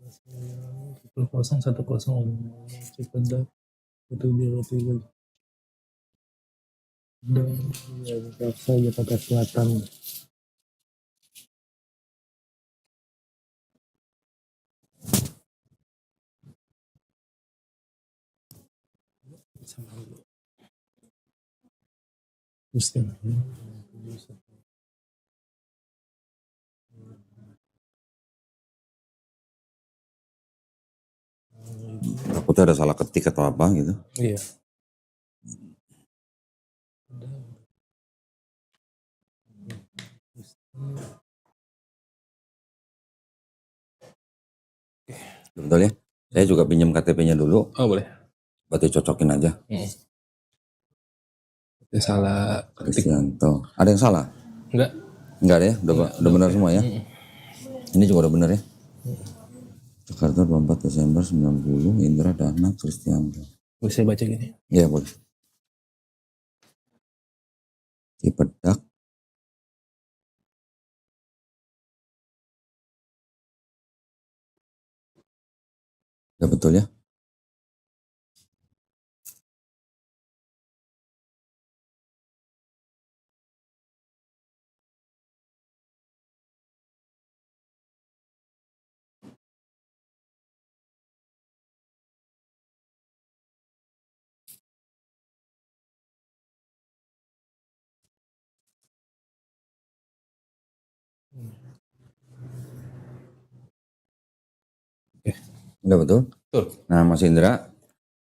1010 Cipedak itu dia dan Jaksa Jakarta Selatan. Sama dulu. Takutnya ada salah ketik atau apa gitu. Iya. Betul ya? Saya juga pinjam KTP-nya dulu. Oh boleh. Berarti cocokin aja. Ada salah ketik. Kristianto. Ada yang salah? Enggak. Enggak ada ya? Udah benar semua ya? Ini juga udah benar ya? Jakarta 24 Desember 90, Indra Dana Kristianto. Bisa baca gini? Iya boleh. Cipedak. Ya betul ya? Udah betul? Betul. Nah Mas Indra,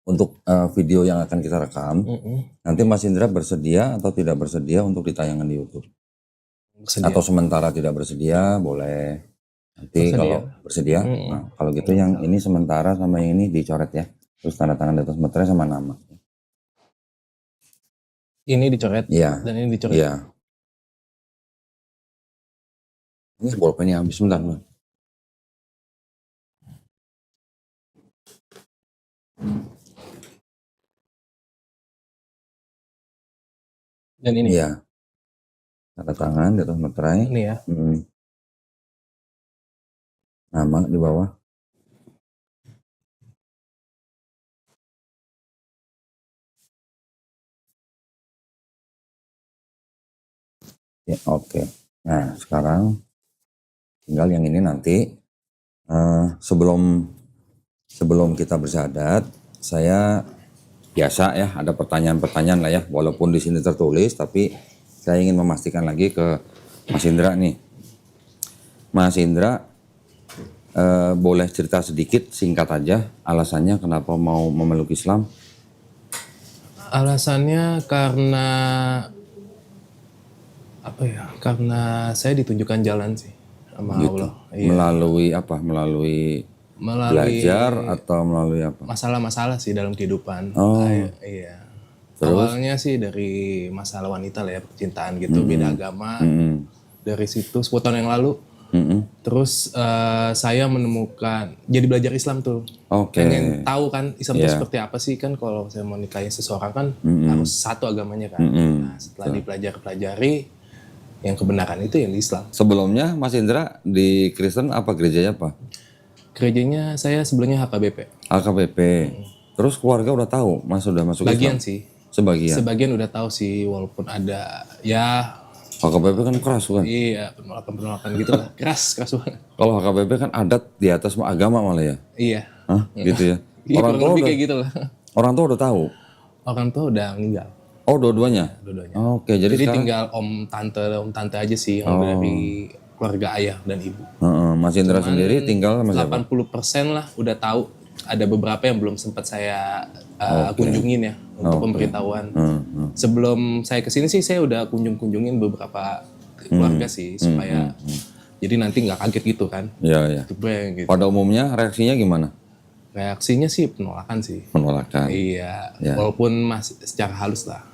untuk video yang akan kita rekam, nanti Mas Indra bersedia atau tidak bersedia untuk ditayangkan di YouTube? Bersedia. Atau sementara tidak bersedia, boleh. Nanti Bersedia. kalau bersedia, nah kalau gitu yang ini sementara sama yang ini dicoret ya. Terus tanda tangan di atas materai sama nama. Ini dicoret? Iya. Dan ini dicoret? Iya. Ini bolpennya habis, sebentar. Dan ini? Iya. Tanda tangan di atas materai. Ini ya? Nama di bawah. Ya, oke. Nah sekarang tinggal yang ini nanti sebelum kita bersyahadat, saya biasa ya ada pertanyaan-pertanyaan lah ya, walaupun di sini tertulis, tapi saya ingin memastikan lagi ke Mas Indra nih. Mas Indra boleh cerita sedikit singkat aja alasannya kenapa mau memeluk Islam? Alasannya karena apa ya? Karena saya ditunjukkan jalan sih sama Gitu. Allah. Iya. Melalui apa? Melalui belajar atau melalui apa? Masalah-masalah sih dalam kehidupan. Oh. Iya. Terus? Awalnya sih dari masalah wanita lah ya, percintaan gitu, beda agama. Dari situ 10 tahun yang lalu. Terus saya menemukan, jadi belajar Islam tuh. Oke. Pengen tahu kan Islam itu seperti apa sih, kan kalau saya mau nikahin seseorang kan harus satu agamanya kan. Nah setelah dipelajari, yang kebenaran itu yang di Islam. Sebelumnya Mas Indra di Kristen apa gerejanya apa? Gerejanya saya sebelumnya HKBP. HKBP. Terus keluarga udah tahu Mas sudah masuk Sebagian Islam? sih. Sebagian? Sebagian udah tahu sih, walaupun ada ya. HKBP kan keras kan? Iya, penolakan gitu lah. Keras banget. Kalau HKBP kan adat di atas agama malah ya? Iya. Hah? Gitu ya? Iya, Orang tua udah, kayak gitu lah. orang tua udah tahu? Orang tua udah meninggal. Oh dua-duanya? Dua-duanya. Oke, jadi sekarang tinggal om tante aja sih yang dari keluarga ayah dan ibu. Mas Indra sendiri tinggal sama siapa? 80% lah udah tahu. Ada beberapa yang belum sempat saya kunjungin ya untuk pemberitahuan. Sebelum saya kesini sih saya udah kunjungin beberapa keluarga sih supaya jadi nanti nggak kaget gitu kan. Iya. Gitu. Pada umumnya reaksinya gimana? Reaksinya sih penolakan sih. Penolakan. Iya. Walaupun masih secara halus lah.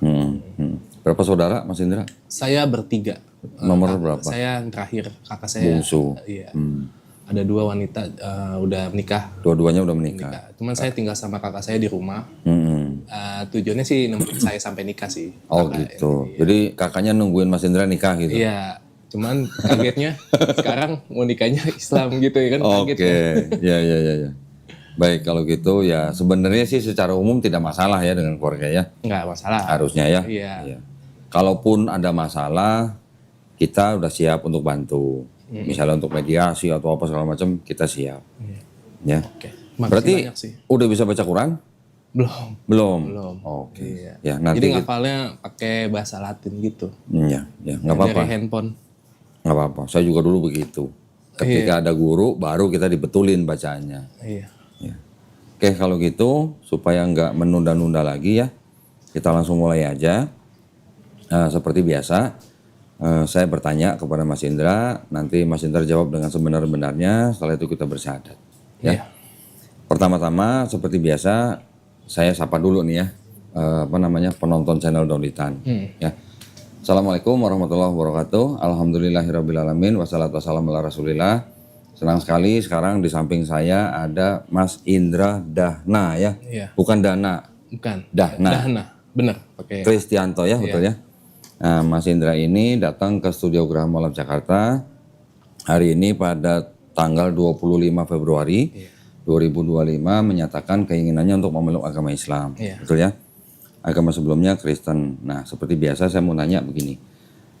Berapa saudara Mas Indra? Saya bertiga. Nomor berapa? Saya yang terakhir, kakak saya. Bungsu. Iya. Ada 2 wanita udah menikah. Dua-duanya udah menikah. Cuman saya tinggal sama kakak saya di rumah. Tujuannya sih nemenin saya sampai nikah sih. Oh gitu. Jadi kakaknya nungguin Mas Indra nikah gitu? Iya. Cuman kagetnya sekarang mau nikahnya Islam gitu ya kan, kaget Oke, ya. ya. Baik, kalau gitu ya sebenarnya sih secara umum tidak masalah ya dengan keluarga ya. Nggak masalah. Harusnya ya. Iya. Kalaupun ada masalah, kita udah siap untuk bantu. Misalnya untuk mediasi atau apa segala macam, kita siap. Ya. Oke. Makasih Berarti banyak sih. udah bisa baca Quran? Belum. Belum. Oke. Iya. Ya, nanti Jadi ngafalnya pakai bahasa Latin gitu. ya, nggak apa-apa. Dari handphone. Nggak apa-apa. Saya juga dulu begitu. Ketika ada guru, baru kita dibetulin bacaannya. Iya. Ya. Oke, kalau gitu supaya nggak menunda-nunda lagi ya, kita langsung mulai aja. Seperti biasa, saya bertanya kepada Mas Indra, nanti Mas Indra jawab dengan sebenar-benarnya, setelah itu kita bersyahadat. Ya. Iya. Pertama-tama seperti biasa, saya sapa dulu nih ya, penonton channel Daunitan. Ya. Assalamualaikum warahmatullahi wabarakatuh. Alhamdulillahirrabbilalamin. Wassalatu wassalamu ala rasulillah. Senang sekali sekarang di samping saya ada Mas Indra Dahna ya. Iya. Bukan Dana. Bukan. Dahna. Dahna. Bener. Pakai. Kristianto ya, betul ya. Nah, Mas Indra ini datang ke Studio Graha Malam Jakarta hari ini pada tanggal 25 Februari 2025 menyatakan keinginannya untuk memeluk agama Islam. Iya. Betul ya? Agama sebelumnya Kristen. Nah, seperti biasa saya mau nanya begini.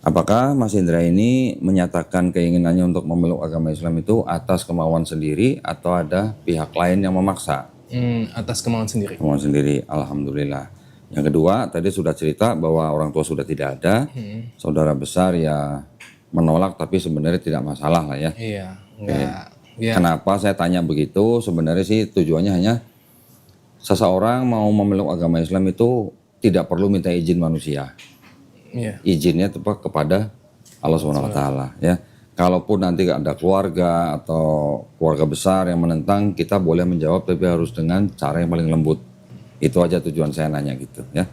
Apakah Mas Indra ini menyatakan keinginannya untuk memeluk agama Islam itu atas kemauan sendiri atau ada pihak lain yang memaksa? Atas kemauan sendiri. Kemauan sendiri, alhamdulillah. Yang kedua, tadi sudah cerita bahwa orang tua sudah tidak ada, saudara besar ya menolak tapi sebenarnya tidak masalah lah ya. Iya. Enggak. Iya. Kenapa saya tanya begitu? Sebenarnya sih tujuannya hanya seseorang mau memeluk agama Islam itu tidak perlu minta izin manusia. Iya. Izinnya tepat kepada Allah SWT ya. Kalaupun nanti ada keluarga atau keluarga besar yang menentang, kita boleh menjawab tapi harus dengan cara yang paling lembut. Itu aja tujuan saya nanya gitu ya.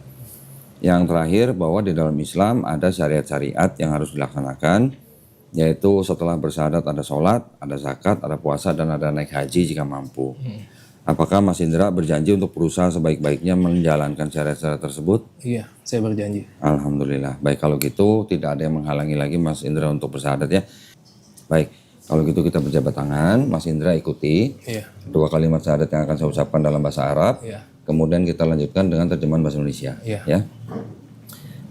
Yang terakhir bahwa di dalam Islam ada syariat-syariat yang harus dilaksanakan, yaitu setelah bersyahadat ada sholat, ada zakat, ada puasa, dan ada naik haji jika mampu. Apakah Mas Indra berjanji untuk berusaha sebaik-baiknya menjalankan syariat-syariat tersebut? Iya, saya berjanji. Alhamdulillah. Baik, kalau gitu tidak ada yang menghalangi lagi Mas Indra untuk bersyahadat ya. Baik, kalau gitu kita berjabat tangan, Mas Indra ikuti Iya. dua kalimat syahadat yang akan saya ucapkan dalam bahasa Arab. Iya. Kemudian kita lanjutkan dengan terjemahan bahasa Indonesia. Iya. Ya.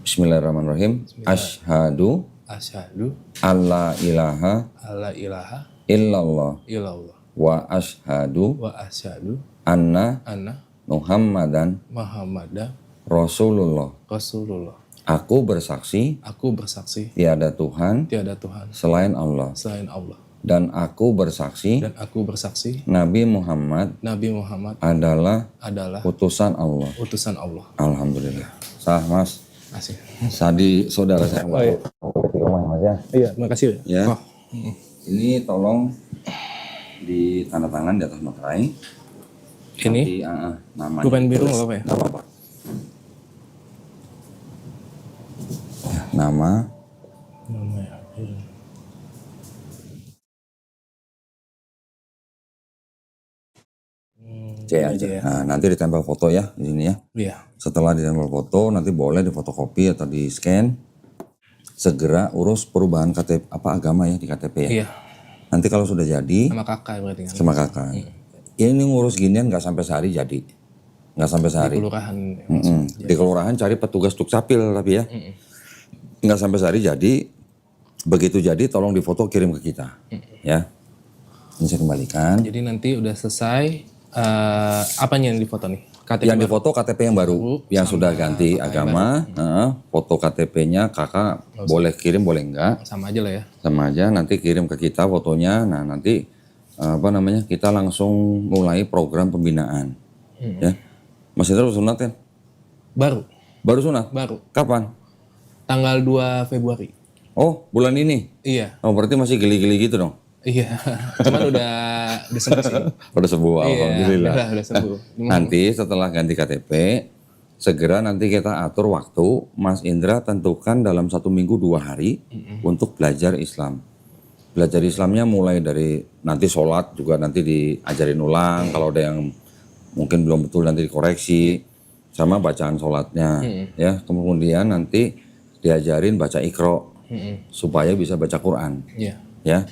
Bismillahirrahmanirrahim. Asyhadu Asyhadu alla ilaha alla ilaha illallah illallah wa asyhadu wa asyhadu anna anna Muhammadan Muhammadan Rasulullah. Rasulullah. Aku bersaksi Aku bersaksi tiada Tuhan tiada Tuhan selain Allah. selain Allah. Dan aku bersaksi Dan aku bersaksi Nabi Muhammad Nabi Muhammad adalah adalah utusan Allah. utusan Allah. Alhamdulillah. Sah Mas. Asik. Sadi saudara saya. Oh, iya. Ketik rumah Mas ya. Iya, makasih Ya. Oh, Ini tolong ditandatangan di atas materai. ini Nanti, namanya. bukan biru ditulis. nggak apa-apa ya? Nggak apa-apa. Ya, nama, C aja. ya. Nah, nanti ditempel foto ya di sini ya. Iya. Setelah ditempel foto, nanti boleh difotokopi atau di scan. Segera urus perubahan KTP agama ya di KTP ya. Iya. Nanti kalau sudah jadi Sama kakak berarti kan. sama kakak. Ini ngurus ginian nggak sampai sehari jadi. Nggak sampai sehari. Kelurahan. Di kelurahan cari petugas dukcapil tapi ya. Nggak sampai sehari jadi. Begitu jadi tolong difoto kirim ke kita. Ya. Ini saya kembalikan. Jadi nanti udah selesai apanya yang difoto nih? KTP Yang difoto KTP yang baru, yang sudah ganti agama, foto KTP-nya kakak boleh kirim boleh enggak, sama aja lah ya. sama aja nanti kirim ke kita fotonya, nah nanti kita langsung mulai program pembinaan, ya. Mas Indra sunat kan? Baru sunat? Baru. Kapan? Tanggal 2 Februari. Oh bulan ini? Iya. Oh berarti masih geli-geli gitu dong? Iya. Cuman udah sembuh sih. Udah sembuh, alhamdulillah. Iya, udah sembuh. Nanti setelah ganti KTP, segera nanti kita atur waktu, Mas Indra tentukan dalam 1 minggu 2 hari untuk belajar Islam. Belajar Islamnya mulai dari nanti sholat juga nanti diajarin ulang, kalau ada yang mungkin belum betul nanti dikoreksi, sama bacaan sholatnya. Ya, kemudian nanti diajarin baca Iqra, supaya bisa baca Quran. Iya. Ya,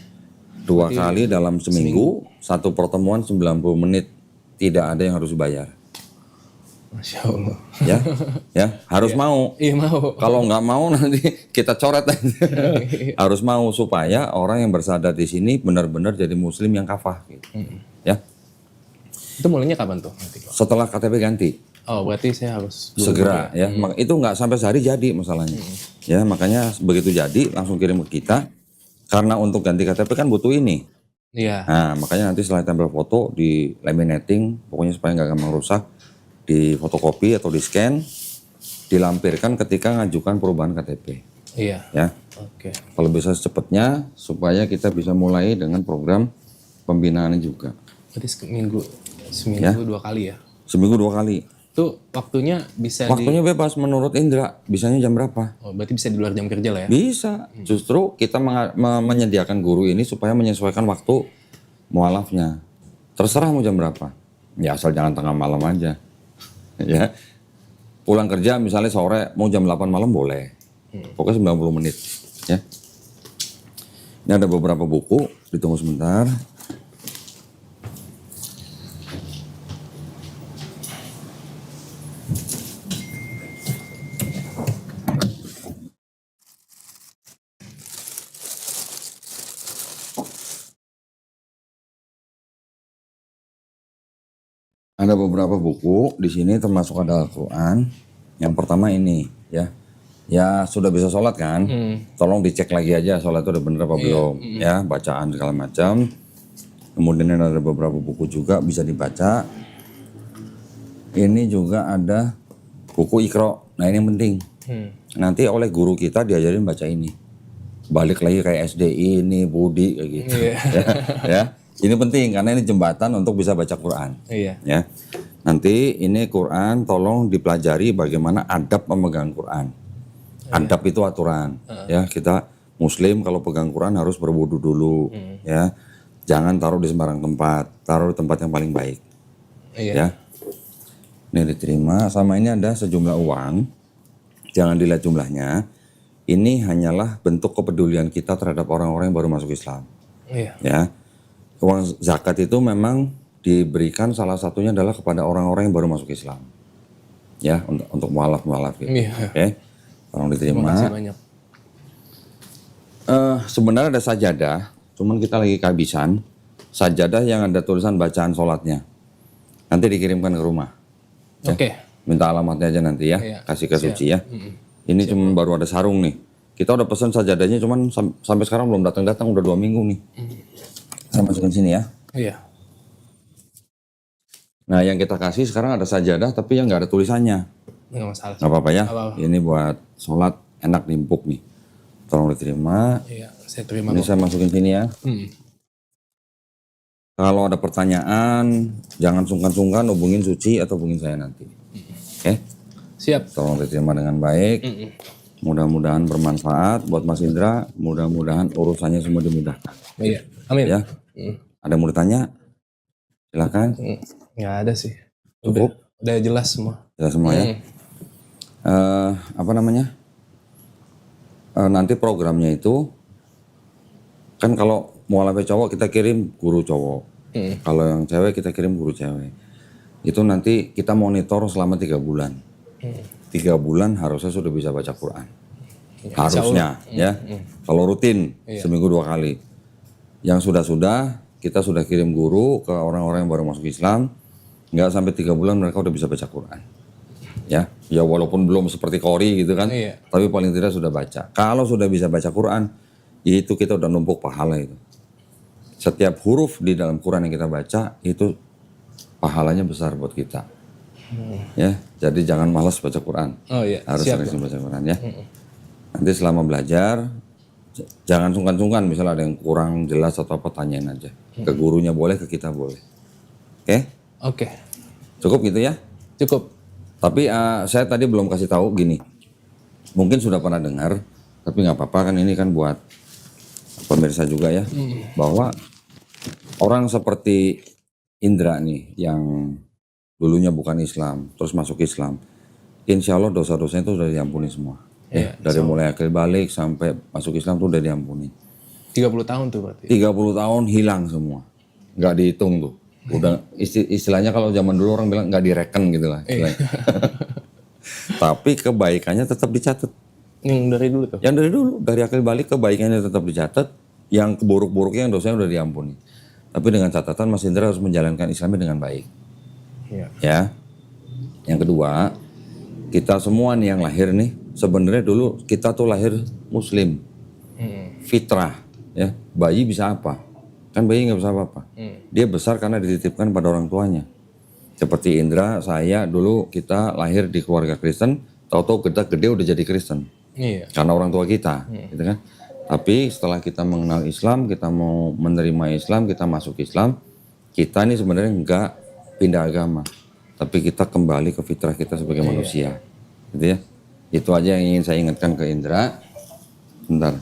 2 kali dalam seminggu, 1 pertemuan 90 menit, tidak ada yang harus bayar. Masya Allah. Ya, ya harus mau. Iya mau. Kalau nggak mau nanti kita coret aja. Harus mau supaya orang yang bersandar di sini benar-benar jadi muslim yang kafah. Gitu. Ya, Itu mulainya kapan tuh? Nanti, Pak? setelah KTP ganti. Oh berarti saya harus Segera ya. Itu nggak sampai sehari jadi masalahnya. Ya, makanya begitu jadi langsung kirim ke kita. Karena untuk ganti KTP kan butuh ini. Iya. Nah, makanya nanti setelah tempel foto di laminating, pokoknya supaya nggak gampang rusak, di fotokopi atau di scan, dilampirkan ketika ngajukan perubahan KTP. Iya. Ya, Oke. kalau bisa secepatnya supaya kita bisa mulai dengan program pembinaan juga. Berarti seminggu Ya. 2 kali ya? Seminggu 2 kali. Itu waktunya bisa Waktunya bebas menurut Indra. Bisanya jam berapa? Oh berarti bisa di luar jam kerja lah ya? Bisa. Justru kita menyediakan guru ini supaya menyesuaikan waktu mualafnya. Terserah mau jam berapa. Ya asal jangan tengah malam aja. Ya. Pulang kerja misalnya sore mau jam 8 malam boleh. Pokoknya 90 menit. Ya. Ini ada beberapa buku. Ditunggu sebentar. Ada beberapa buku di sini termasuk ada Al-Quran. Yang pertama ini ya. Ya sudah bisa sholat kan? Tolong dicek lagi aja sholat itu udah bener apa belum. Ya bacaan segala macam. Kemudian ada beberapa buku juga bisa dibaca. Ini juga ada buku Iqra. Nah ini yang penting. Nanti oleh guru kita diajarin baca ini. Balik lagi kayak SDI ini, Budi kayak gitu. ya. Ini penting karena ini jembatan untuk bisa baca Quran. Iya. Ya. Nanti ini Quran tolong dipelajari bagaimana adab memegang Quran. Adab itu aturan. Ya, kita muslim kalau pegang Quran harus berwudu dulu, ya. Jangan taruh di sembarang tempat, taruh di tempat yang paling baik. Iya. Ya. Ini diterima, sama ini ada sejumlah uang. Jangan dilihat jumlahnya. Ini hanyalah bentuk kepedulian kita terhadap orang-orang yang baru masuk Islam. Iya. Ya. Uang zakat itu memang diberikan salah satunya adalah kepada orang-orang yang baru masuk Islam. Ya, untuk mualaf gitu. Iya. Oke. Tolong Terima diterima. kasih banyak. Sebenarnya ada sajadah, cuman kita lagi kehabisan. Sajadah yang ada tulisan bacaan sholatnya. Nanti dikirimkan ke rumah. Ya. Oke. Minta alamatnya aja nanti ya, Iya. kasih ke Suci ya. Ini cuma baru ada sarung nih. Kita udah pesan sajadahnya, cuman sampai sekarang belum datang-datang, udah 2 minggu nih. Saya masukin sini ya. Iya. Nah yang kita kasih sekarang ada sajadah tapi yang nggak ada tulisannya. Nggak masalah. Nggak apa-apa ya. Nggak apa-apa. Ini buat sholat enak diempuk nih. Tolong diterima. Iya, saya terima Ini kok. saya masukin sini ya. Kalau ada pertanyaan, jangan sungkan-sungkan hubungin Suci atau hubungin saya nanti. Oke? Siap. Tolong diterima dengan baik. Mudah-mudahan bermanfaat buat Mas Indra. Mudah-mudahan urusannya semua dimudahkan. Iya. Amin. Ya. Ada yang mau ditanya? Silakan. Nggak ada sih. Cukup. Udah jelas semua. Jelas semua ya. Apa namanya? Nanti programnya itu kan kalau mualafnya cowok kita kirim guru cowok. Kalau yang cewek kita kirim guru cewek. Itu nanti kita monitor selama 3 bulan. 3 bulan harusnya sudah bisa baca Quran. Harusnya ya. Kalau rutin seminggu 2 kali. Yang sudah-sudah kita sudah kirim guru ke orang-orang yang baru masuk Islam. Nggak sampai 3 bulan mereka udah bisa baca Quran. Ya walaupun belum seperti Qori gitu kan. Tapi paling tidak sudah baca. Kalau sudah bisa baca Quran, itu kita udah numpuk pahala itu. Setiap huruf di dalam Quran yang kita baca itu pahalanya besar buat kita. Ya, jadi jangan malas baca Quran. Oh iya. Harus Siap. sering baca Quran ya. Nanti selama belajar jangan sungkan-sungkan misalnya ada yang kurang jelas atau apa tanyain aja. Ke gurunya boleh, ke kita boleh. Oke? Oke. Cukup gitu ya? Cukup. Tapi saya tadi belum kasih tahu gini. Mungkin sudah pernah dengar, tapi nggak apa-apa kan ini kan buat pemirsa juga ya. Bahwa orang seperti Indra nih yang dulunya bukan Islam, terus masuk Islam. Insya Allah dosa-dosanya itu sudah diampuni semua. Ya, dari mulai akil balik sampai masuk Islam tuh udah diampuni. 30 tahun tuh berarti. 30 tahun hilang semua. Nggak dihitung tuh. Udah istilahnya kalau zaman dulu orang bilang nggak direken gitu lah. Tapi kebaikannya tetap dicatat. Yang dari dulu tuh? Yang dari dulu, dari akil balik kebaikannya tetap dicatat. Yang keburuk-buruknya, yang dosanya udah diampuni. Tapi dengan catatan Mas Indra harus menjalankan Islamnya dengan baik. Iya. Ya. Yang kedua, kita semua nih yang lahir nih, sebenarnya dulu kita tuh lahir Muslim. Fitrah. Ya, bayi bisa apa? Kan bayi nggak bisa apa-apa. Dia besar karena dititipkan pada orang tuanya. Seperti Indra, saya dulu kita lahir di keluarga Kristen, tahu-tahu kita gede udah jadi Kristen. Iya. Karena orang tua kita, gitu kan. Tapi setelah kita mengenal Islam, kita mau menerima Islam, kita masuk Islam, kita ini sebenarnya nggak pindah agama. Tapi kita kembali ke fitrah kita sebagai manusia. Gitu ya. Itu aja yang ingin saya ingatkan ke Indra. Bentar.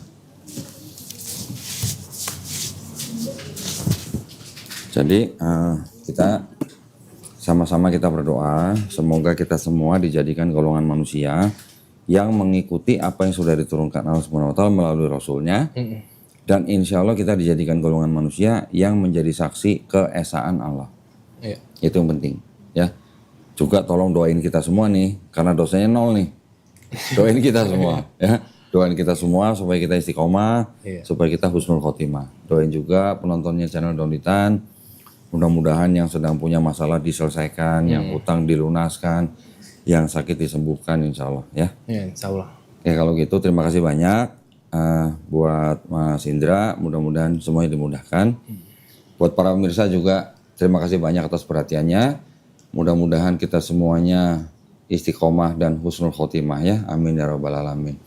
Jadi kita sama-sama kita berdoa, semoga kita semua dijadikan golongan manusia yang mengikuti apa yang sudah diturunkan Allah SWT melalui Rasulnya. Dan insya Allah kita dijadikan golongan manusia yang menjadi saksi keesaan Allah. Iya. Itu yang penting. Ya. Juga tolong doain kita semua nih, karena dosanya 0 nih. Doain kita semua. Ya. Doain kita semua supaya kita istiqomah, supaya kita husnul khotimah. Doain juga penontonnya channel Daunitan. Mudah-mudahan yang sedang punya masalah diselesaikan, yang utang dilunaskan, yang sakit disembuhkan insya Allah ya. Iya, insya Allah. Ya kalau gitu terima kasih banyak buat Mas Indra, mudah-mudahan semuanya dimudahkan. Buat para pemirsa juga terima kasih banyak atas perhatiannya. Mudah-mudahan kita semuanya istiqomah dan husnul khotimah ya. Amin ya rabbal alamin.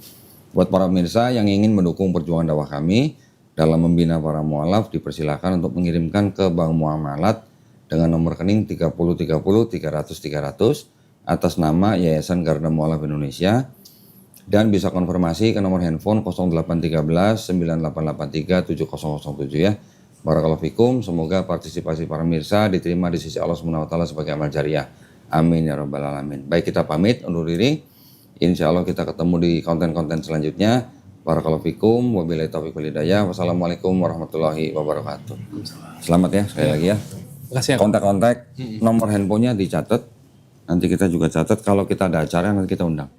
Buat para pemirsa yang ingin mendukung perjuangan dakwah kami dalam membina para mualaf, dipersilakan untuk mengirimkan ke Bank Muamalat dengan nomor rekening 30 30 300 300 atas nama Yayasan Garda Mualaf Indonesia, dan bisa konfirmasi ke nomor handphone 0813 9883 7007 ya. Barakallahu fikum, semoga partisipasi para pemirsa diterima di sisi Allah SWT sebagai amal jariah. Amin ya rabbal alamin. Baik, kita pamit undur diri. Insya Allah kita ketemu di konten-konten selanjutnya. Barakallahu fikum, wabillahi taufiq wal hidayah. Wassalamualaikum warahmatullahi wabarakatuh. Selamat ya sekali lagi ya. Makasih ya. Kontak-kontak, nomor handphonenya dicatat. Nanti kita juga catat, kalau kita ada acara nanti kita undang.